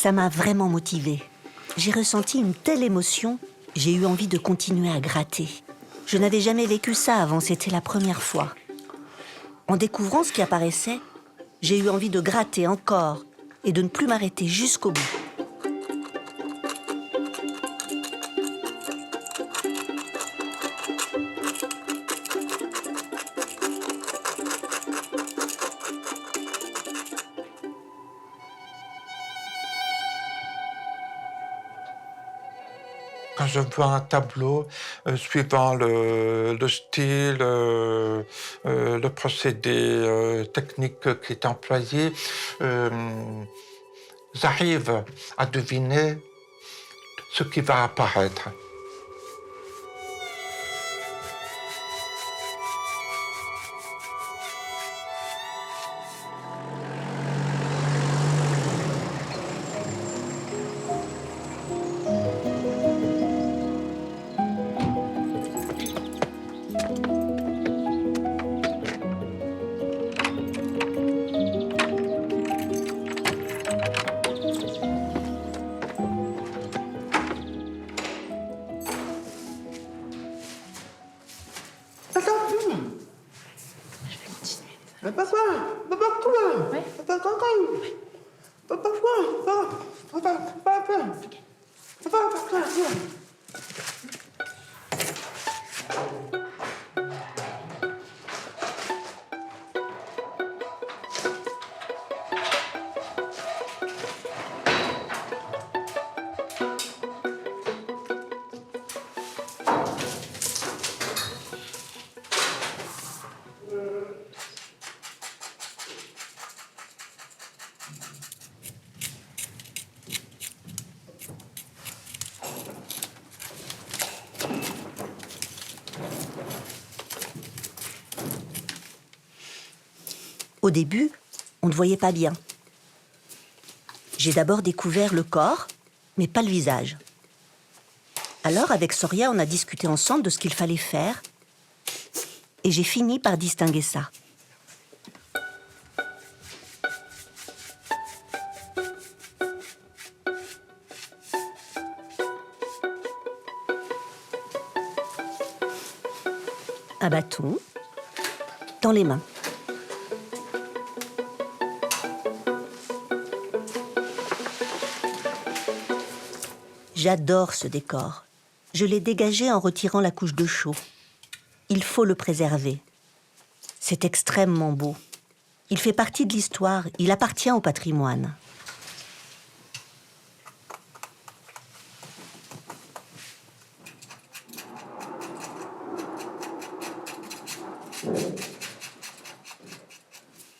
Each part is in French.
Ça m'a vraiment motivée. J'ai ressenti une telle émotion, j'ai eu envie de continuer à gratter. Je n'avais jamais vécu ça avant, c'était la première fois. En découvrant ce qui apparaissait, j'ai eu envie de gratter encore et de ne plus m'arrêter jusqu'au bout. Quand je vois un tableau, suivant le style, le procédé technique qui est employé, j'arrive à deviner ce qui va apparaître. Papa quoi? Papa quoi? Oui. Papa quoi? Papa quoi? Papa quoi? Au début, on ne voyait pas bien. J'ai d'abord découvert le corps, mais pas le visage. Alors, avec Soria, on a discuté ensemble de ce qu'il fallait faire, et j'ai fini par distinguer ça. Un bâton dans les mains. J'adore ce décor. Je l'ai dégagé en retirant la couche de chaux. Il faut le préserver. C'est extrêmement beau. Il fait partie de l'histoire, il appartient au patrimoine.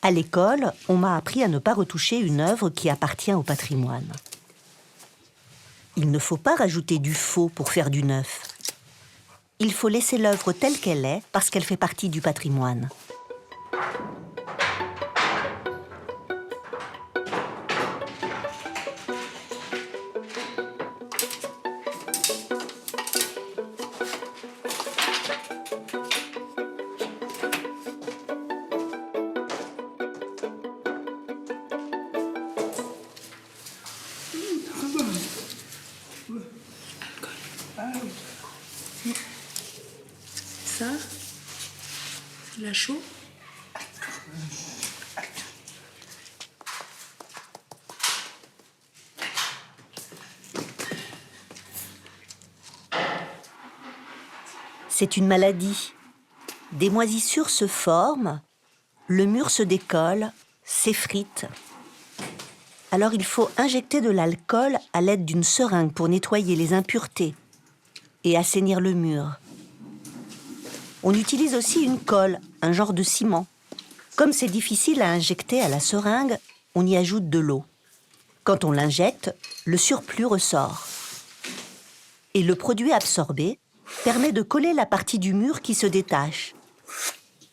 À l'école, on m'a appris à ne pas retoucher une œuvre qui appartient au patrimoine. Il ne faut pas rajouter du faux pour faire du neuf. Il faut laisser l'œuvre telle qu'elle est parce qu'elle fait partie du patrimoine. Ça, c'est la chaux. C'est une maladie. Des moisissures se forment, le mur se décolle, s'effrite. Alors il faut injecter de l'alcool à l'aide d'une seringue pour nettoyer les impuretés et assainir le mur. On utilise aussi une colle, un genre de ciment. Comme c'est difficile à injecter à la seringue, on y ajoute de l'eau. Quand on l'injecte, le surplus ressort. Et le produit absorbé permet de coller la partie du mur qui se détache.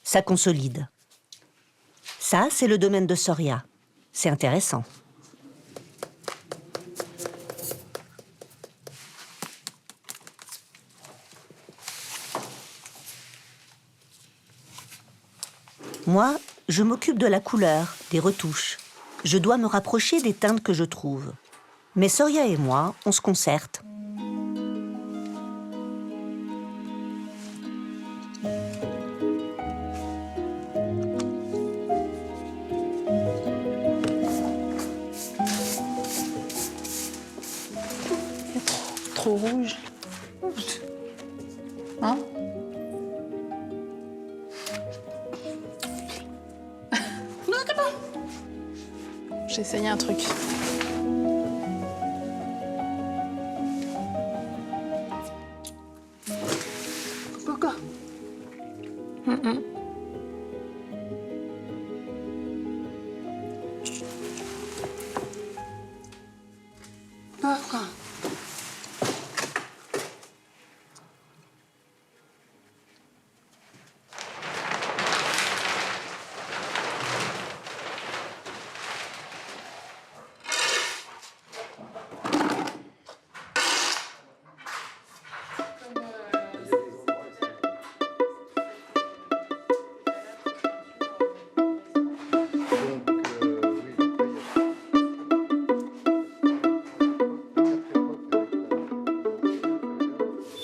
Ça consolide. Ça, c'est le domaine de Soria. C'est intéressant. Moi, je m'occupe de la couleur, des retouches. Je dois me rapprocher des teintes que je trouve. Mais Soria et moi, on se concerte. Trop rouge. Hein? Non, c'est bon. J'ai essayé un truc. Pourquoi? Pourquoi?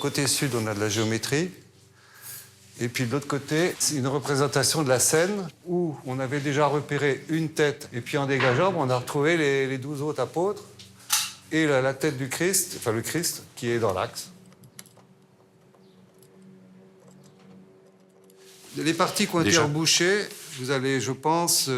Côté sud, on a de la géométrie. Et puis de l'autre côté, c'est une représentation de la scène où on avait déjà repéré une tête. Et puis en dégageant, on a retrouvé les 12 autres apôtres et la tête du Christ, enfin le Christ, qui est dans l'axe. Les parties qui ont été Déjà. rebouchées, vous allez, je pense...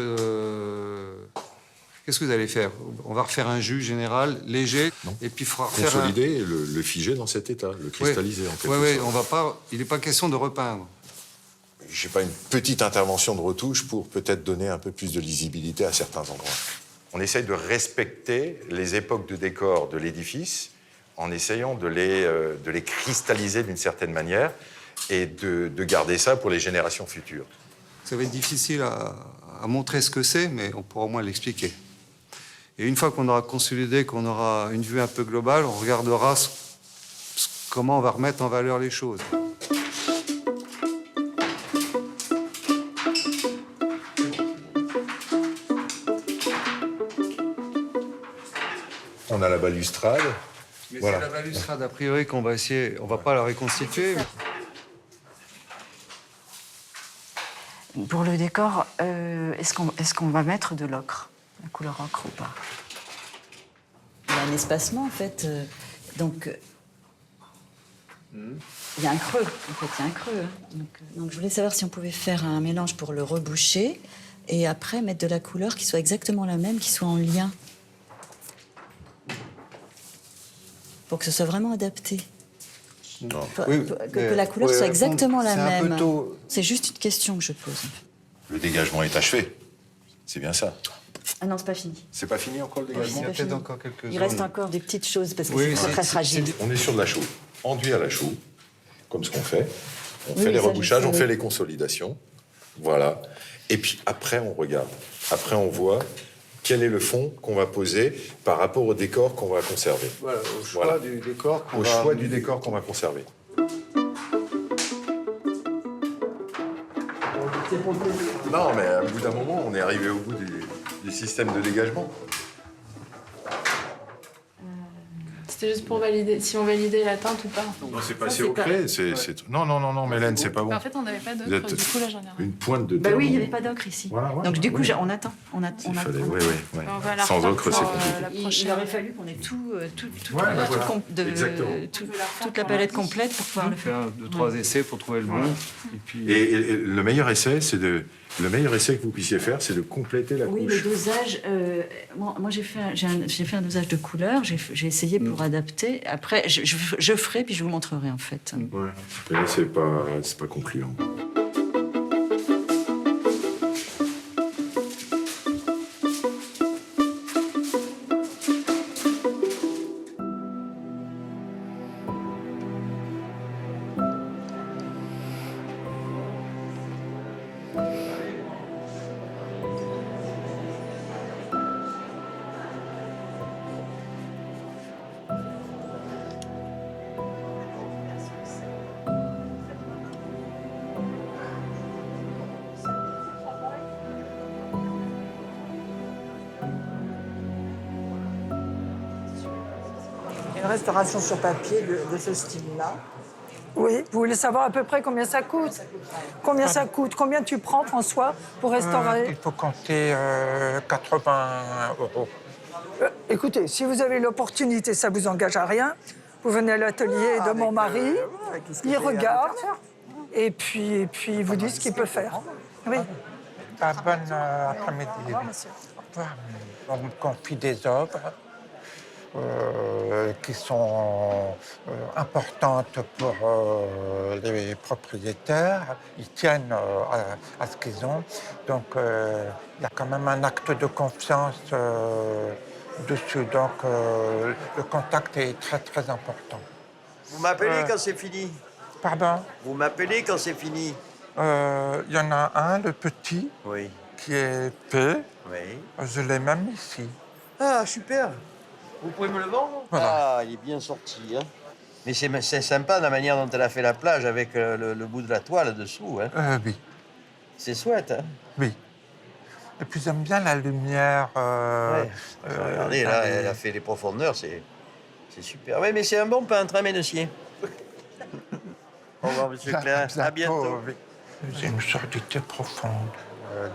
Qu'est-ce que vous allez faire? On va refaire un jus général, léger, et puis il faudra refaire Consolider et le figer dans cet état, le cristalliser en quelque Oui, sorte. on va pas. Il n'est pas question de repeindre. Je sais pas, une petite intervention de retouche pour peut-être donner un peu plus de lisibilité à certains endroits. On essaye de respecter les époques de décor de l'édifice en essayant de les cristalliser d'une certaine manière et de garder ça pour les générations futures. Ça va être difficile à montrer ce que c'est, mais on pourra au moins l'expliquer. Et une fois qu'on aura consolidé, qu'on aura une vue un peu globale, on regardera comment on va remettre en valeur les choses. On a la balustrade. Mais Voilà. c'est la balustrade, a priori, qu'on va essayer. On va pas la reconstituer. Pour le décor, est-ce qu'on va mettre de l'ocre, la couleur ocre ou pas? Il y a un espacement en fait, donc il y a un creux. En fait, il y a un creux. Hein. Donc je voulais savoir si on pouvait faire un mélange pour le reboucher et après mettre de la couleur qui soit exactement la même, qui soit en lien, pour que ce soit vraiment adapté. Non. Que la couleur soit exactement la c'est un peu même. tôt. C'est juste une question que je pose. Le dégagement est achevé. C'est bien ça. Ah non, c'est pas fini. C'est pas fini encore le Il dégagement y a pas peut-être fini. encore quelques Il reste zones. encore des petites choses parce que Oui, c'est très fragile. On est sur de la chaux. Enduit à la chaux, comme ce qu'on fait. On Oui, fait les ça, je rebouchages, sais, on oui. fait les consolidations. Voilà. Et puis après, on regarde. Après, on voit quel est le fond qu'on va poser par rapport au décor qu'on va conserver. Voilà, au choix Voilà. du décor. Au choix du décor qu'on va conserver. Non, mais à bout d'un moment, on est arrivé au bout du système de dégagement. C'était juste pour valider, si on validait la teinte ou pas. Non, c'est passé au cré. Non, Mélène, c'est pas bon. En fait, on n'avait pas Vous d'ocre, êtes du coup, là, j'en ai rien. une pointe de Bah terre. oui, il n'y avait pas d'ocre ici. Voilà, ouais, Donc du coup, oui. on attend. On attend. Il fallait, oui. On va la Sans refaire ocre, pour, c'est compliqué. la Il prochaine. aurait fallu qu'on ait Ouais, bah voilà. Exactement. toute la palette complète pour pouvoir le faire. Faire 2-3 essais pour trouver le bon. Et puis, Et le meilleur essai, le meilleur essai que vous puissiez faire, c'est de compléter la Oui, couche. le dosage. Moi, j'ai fait un dosage de couleur. J'ai essayé pour adapter. Après, je ferai puis je vous montrerai en fait. Ouais. Mais là, c'est pas concluant. Une restauration sur papier de ce style-là. Oui, vous voulez savoir à peu près combien ça coûte? Combien ça coûte? Combien tu prends, François, pour restaurer? Il faut compter 80 euros. Écoutez, si vous avez l'opportunité, ça vous engage à rien. Vous venez à l'atelier de mon mari, il regarde, et puis il vous dit ce qu'il peut faire. Oui. Bon après-midi. On me confie des œuvres qui sont importantes pour les propriétaires. Ils tiennent à ce qu'ils ont. Donc, il y a quand même un acte de confiance dessus. Donc, le contact est très, très important. Vous m'appelez quand c'est fini. Pardon? Vous m'appelez quand c'est fini. Il y en a un, le petit, Oui. qui est fait. Oui. Je l'ai même ici. Ah, super. Vous pouvez me le vendre? Voilà. Ah, il est bien sorti. Hein. Mais c'est sympa la manière dont elle a fait la plage avec le bout de la toile dessous. Hein. Oui, C'est chouette. Hein. oui. Et puis j'aime bien la lumière. Ouais. Regardez, dans là, les- elle a fait les profondeurs. C'est super. Oui, mais c'est un bon peintre, hein, Ménessier. Au revoir, monsieur Klein. À bientôt. Oui. J'ai une surdité profonde.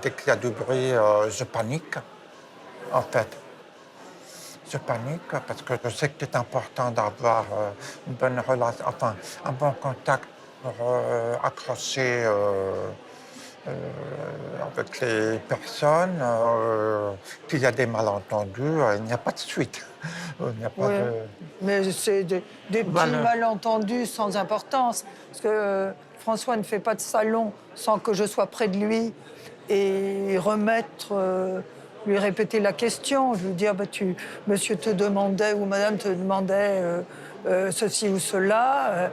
Dès qu'il y a du bruit, je panique, en fait. Je panique parce que je sais que c'est important d'avoir une bonne relation, enfin, un bon contact pour accrocher avec les personnes. S'il y a des malentendus, il n'y a pas de suite. Il n'y a pas Oui. de... Mais c'est des petits Voilà. malentendus sans importance. Parce que François ne fait pas de salon sans que je sois près de lui et lui répéter la question. Je lui dire, monsieur te demandait ou madame te demandait ceci ou cela.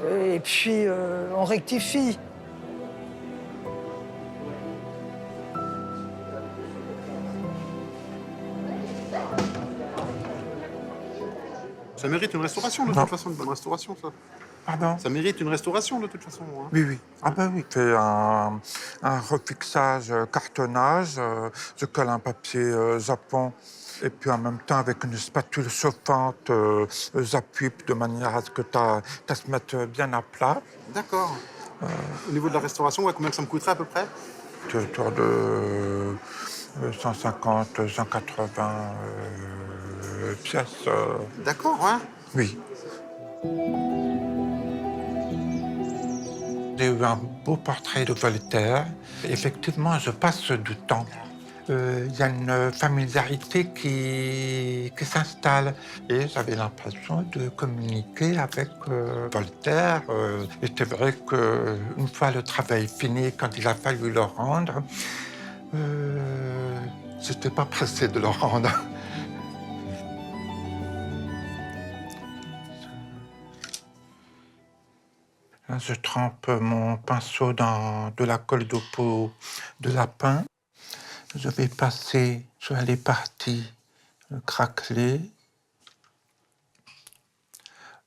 Et puis, on rectifie. Ça mérite une restauration de toute façon, une bonne restauration, ça. Pardon? Ça mérite une restauration de toute façon. Hein. Oui, oui. Ah ben oui. Je fais un refixage cartonnage, je colle un papier japon et puis en même temps avec une spatule chauffante, j'appuie de manière à ce que ça se mette bien à plat. D'accord. Au niveau de la restauration, ouais, combien ça me coûterait à peu près? C'est autour de 150, 180 pièces. D'accord, ouais. Oui. J'ai eu un beau portrait de Voltaire. Effectivement, je passe du temps. Il y a une familiarité qui s'installe. Et j'avais l'impression de communiquer avec Voltaire. Et c'est vrai qu'une fois le travail fini, quand il a fallu le rendre, je n'étais pas pressé de le rendre. Je trempe mon pinceau dans de la colle de peau de lapin. Je vais passer sur les parties craquelées.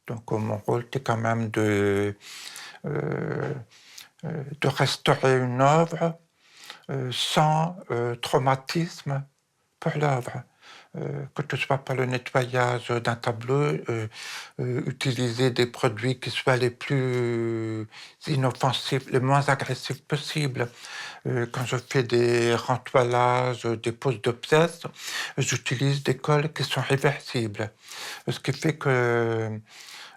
Donc mon rôle, c'est quand même de restaurer une œuvre sans traumatisme pour l'œuvre. Que ce soit par le nettoyage d'un tableau, utiliser des produits qui soient les plus inoffensifs, les moins agressifs possibles. Quand je fais des rentoilages, des poses de pièces, j'utilise des colles qui sont réversibles. Ce qui fait que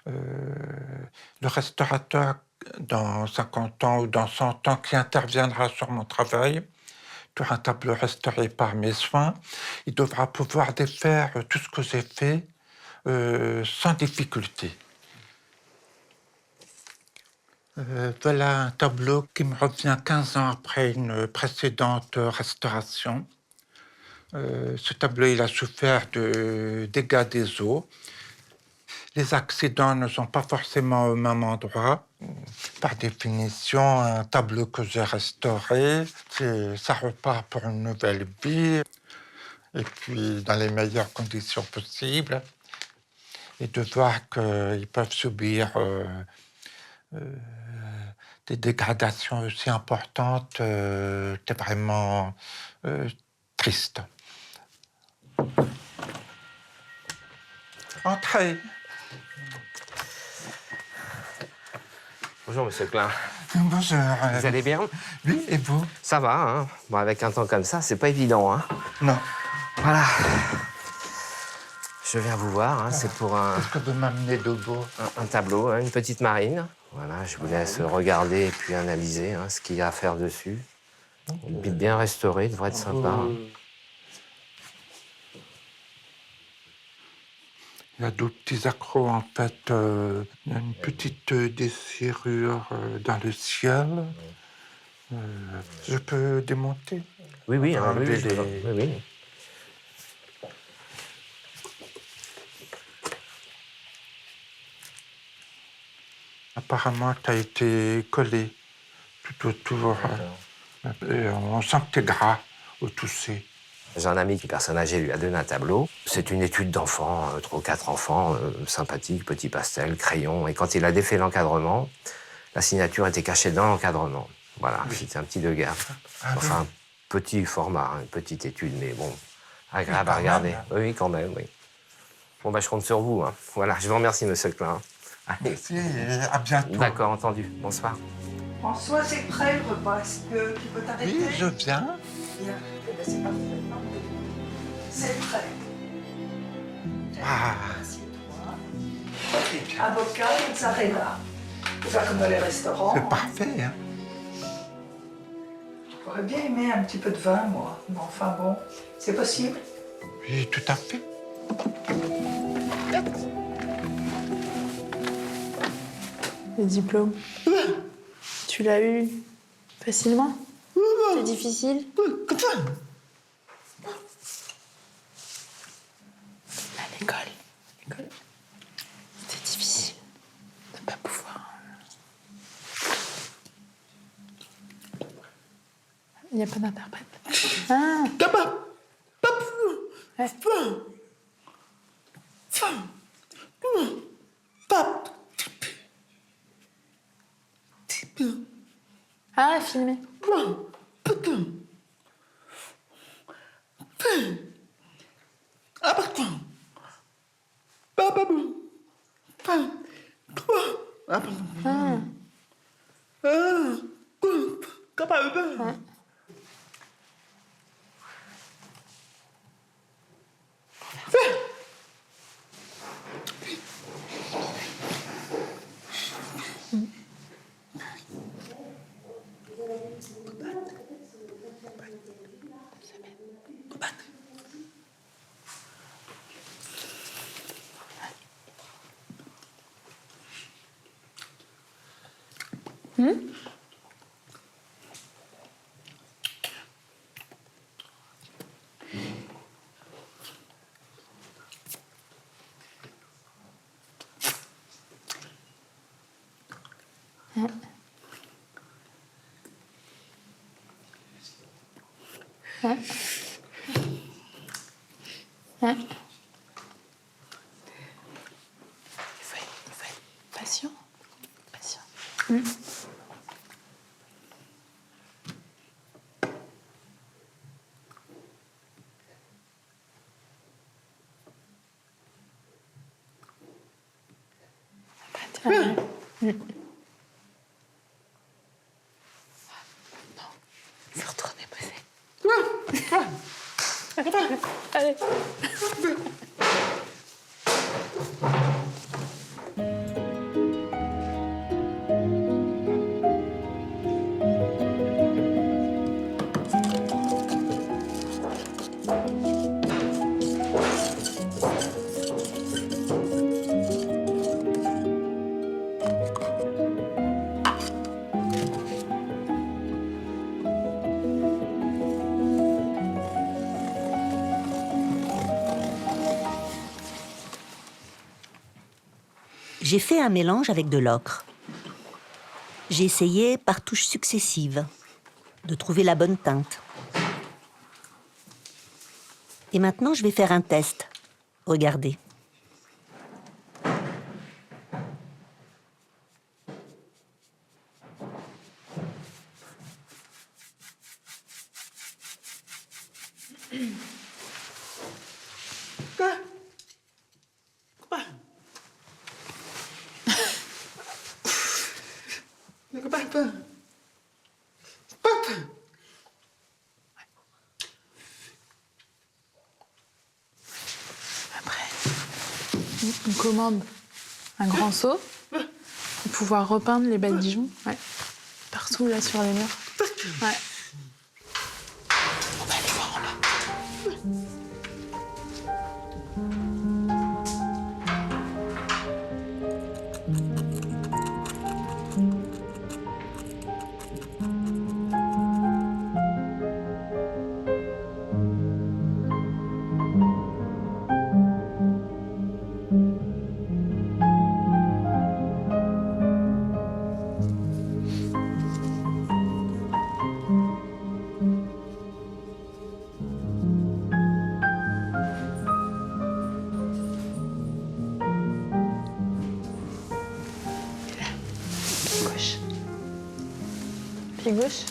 le restaurateur, dans 50 ans ou dans 100 ans, qui interviendra sur mon travail, sur un tableau restauré par mes soins, il devra pouvoir défaire tout ce que j'ai fait sans difficulté. Voilà un tableau qui me revient 15 ans après une précédente restauration. Ce tableau, il a souffert de dégâts des eaux. Les accidents ne sont pas forcément au même endroit. Par définition, un tableau que j'ai restauré, ça repart pour une nouvelle vie, et puis dans les meilleures conditions possibles. Et de voir qu'ils peuvent subir des dégradations aussi importantes, c'est vraiment triste. Entrez. Bonjour, monsieur Klein. Bonjour. Vous allez bien? Oui, et vous? Ça va, hein? Bon, avec un temps comme ça, c'est pas évident, hein? Non. Voilà. Je viens vous voir, hein, c'est pour Qu'est-ce que vous m'amenez de beau? un tableau, hein, une petite marine. Voilà, je vous laisse regarder et puis analyser hein, ce qu'il y a à faire dessus. Une bite bien restaurée, devrait être sympa. Hein. Il y a deux petits accros, en fait. Il y a une petite déchirure dans le ciel. Je peux démonter? Oui, oui, hein, Enlever oui, les- oui, oui. Apparemment, tu as été collé tout autour. Et on sent que tu es gras au toucher. J'ai un ami qui est personne âgée, lui a donné un tableau. C'est une étude d'enfants, 3 ou 4 enfants, sympathiques, petits pastels, crayons. Et quand il a défait l'encadrement, la signature était cachée dans l'encadrement. Voilà, c'était un petit Degas. Enfin, un petit format, hein, une petite étude, mais bon, agréable à regarder. Oui, oui, quand même, oui. Bon, bah, je compte sur vous. Hein. Voilà, je vous remercie, monsieur Klein. Allez. Merci et à bientôt. D'accord, entendu. Bonsoir. François, c'est prêt le repas. Est-ce que tu peux t'arrêter? Oui, je viens. Bien. Eh ben, c'est parfait. C'est prêt. Ah, Assieds-toi. Avocat, mozzarella. Faut faire comme dans les restaurants. c'est parfait. Hein. J'aurais bien aimé un petit peu de vin, moi. Mais enfin bon, c'est possible. Oui, tout à fait. Le diplôme. Tu l'as eu facilement? C'est difficile? À l'école. C'était difficile de ne pas pouvoir. Il n'y a pas d'interprète. Ah. Ouais. Ah, filmé. Il faut être patient. Il faut retourner poser. Allez. J'ai fait un mélange avec de l'ocre. J'ai essayé par touches successives de trouver la bonne teinte. Et maintenant, je vais faire un test. Regardez. on commande un grand seau pour pouvoir repeindre les baies de Dijon. Ouais. Partout, là, sur les murs. Ouais. On va aller voir en bas. Gauche. Pied gauche.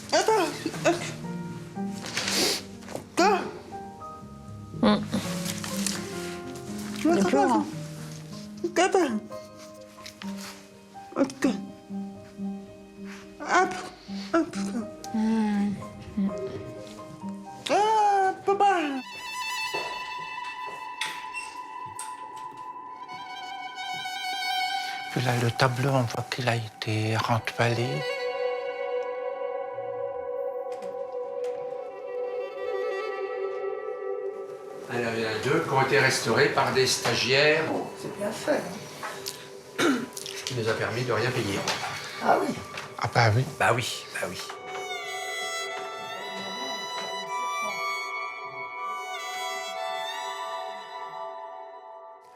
Il est plus grand. Puis là, le tableau, on voit qu'il a été rentvalé. Alors, il y en a 2 qui ont été restaurés par des stagiaires. C'est bien fait. Ce qui nous a permis de rien payer. Ah oui. Ah bah oui. Bah oui, bah oui.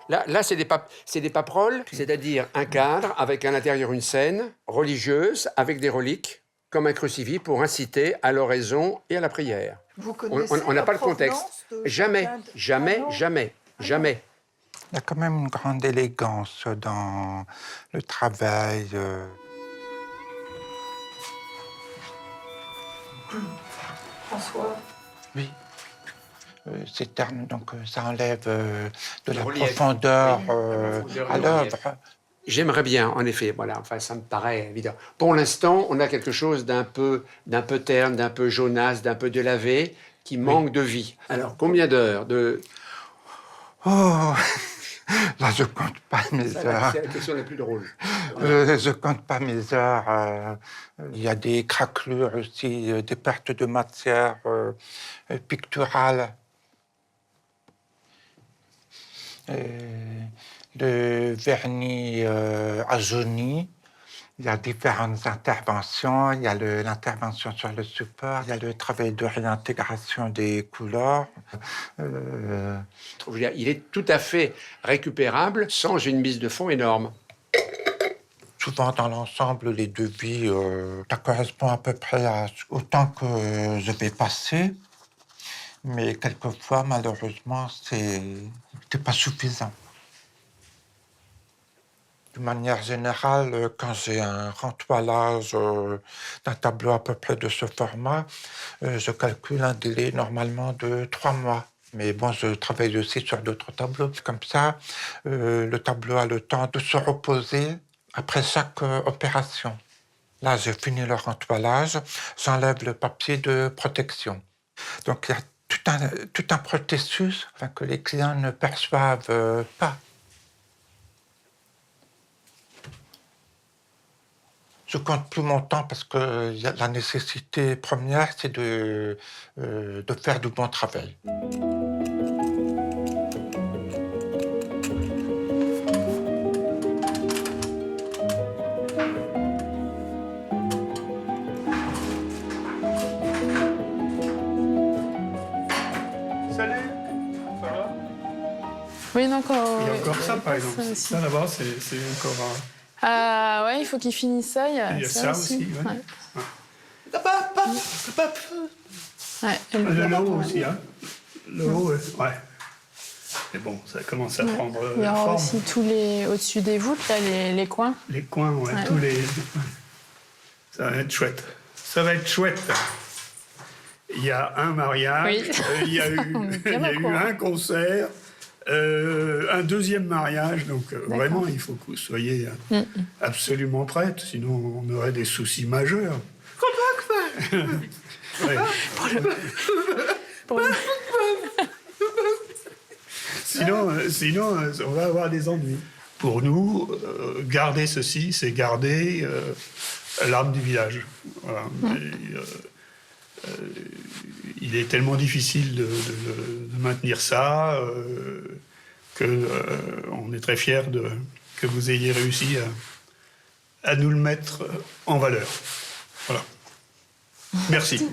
Là c'est des paperoles, c'est-à-dire un cadre avec à l'intérieur une scène religieuse avec des reliques, comme un crucifix pour inciter à l'oraison et à la prière. Vous connaissez On n'a la pas le contexte. provenance de Jamais, chacun de- jamais, Ah non. jamais, jamais. Il y a quand même une grande élégance dans le travail. François. Oui. C'est terne, donc ça enlève de la relief. profondeur Oui, à le l'œuvre. relief. J'aimerais bien, en effet, voilà, enfin, ça me paraît évident. Pour l'instant, on a quelque chose d'un peu terne, d'un peu jaunasse, d'un peu délavé, qui manque de vie. Alors, combien d'heures de... Oh, là, je compte pas mes heures. C'est la question la plus drôle. Je compte pas mes heures. Il y a des craquelures aussi, des pertes de matière picturale. Le vernis a jauni. Il y a différentes interventions. Il y a l'intervention sur le support. Il y a le travail de réintégration des couleurs. Il est tout à fait récupérable sans une mise de fond énorme. Souvent, dans l'ensemble, les devis, ça correspond à peu près au temps que je vais passer. Mais quelquefois, malheureusement, c'est pas suffisant. De manière générale, quand j'ai un rentoilage d'un tableau à peu près de ce format, je calcule un délai normalement de 3 mois. Mais bon, je travaille aussi sur d'autres tableaux. Comme ça, le tableau a le temps de se reposer après chaque opération. Là, j'ai fini le rentoilage, j'enlève le papier de protection. Donc, il y a tout un processus que les clients ne perçoivent pas. Je compte plus mon temps parce que la nécessité première, c'est de faire du bon travail. Salut, ça va? Oui, non, quand... Il y a encore ça, par exemple. Ça aussi. Ça, là-bas, c'est encore Ouais, il faut qu'il finisse ça. Il y a ça aussi, ouais. Ouais, le haut aussi, hein. Le haut, ouais. Mais bon, ça commence à prendre il y aura forme. aussi tous les... Au-dessus des voûtes, là, les coins. Les coins, ouais, Ouais. tous les... Ça va être chouette. Ça va être chouette. Il y a un mariage, Oui. il y a eu, On est bien il y a au eu courant. un concert, un deuxième mariage. Donc vraiment, il faut que vous soyez absolument prête, sinon on aurait des soucis majeurs. Ouais. Sinon, on va avoir des ennuis. Pour nous, garder ceci, c'est garder l'âme du village. Voilà. Il est tellement difficile de maintenir ça qu'on est très fiers que vous ayez réussi à nous le mettre en valeur. Voilà. Merci.